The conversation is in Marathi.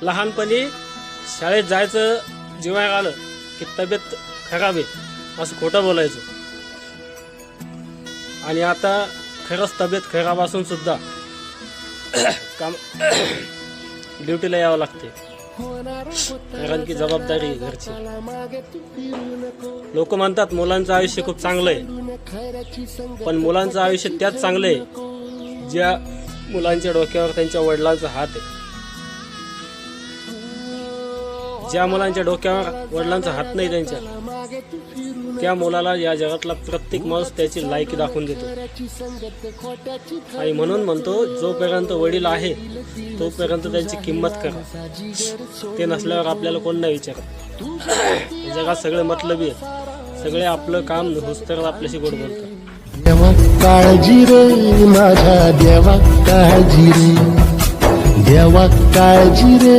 लहानपणी शाळेत जायचं जेव्हा आलं की तब्येत खराब आहे असं खोटं बोलायचं, आणि आता खरंच तब्येत खराब असून सुद्धा काम ड्युटीला यावं लागते, कारण की जबाबदारी घरची. लोक म्हणतात मुलांचं आयुष्य खूप चांगलं आहे, पण मुलांचं आयुष्य त्याच चांगलं आहे ज्या मुलांच्या डोक्यावर त्यांच्या वडिलांचा हात आहे. ज्या मुलांच्या डोक्यावर वडिलांचा हात नाही त्यांच्या, त्या मुलाला या जगातला प्रत्येक माणूस त्याची लायकी दाखवून देतो. आणि म्हणून म्हणतो, जोपर्यंत वडील आहे तोपर्यंत त्यांची किंमत करा. ते नसल्यावर आपल्याला कोण नाही विचारत. जगात सगळे मतलबी आहेत, सगळे आपलं काम नुसतं आपल्याशी गोड बोलतात. देवा काळजी रे माझ्या देवा काळजी रे, देवा काळजी रे.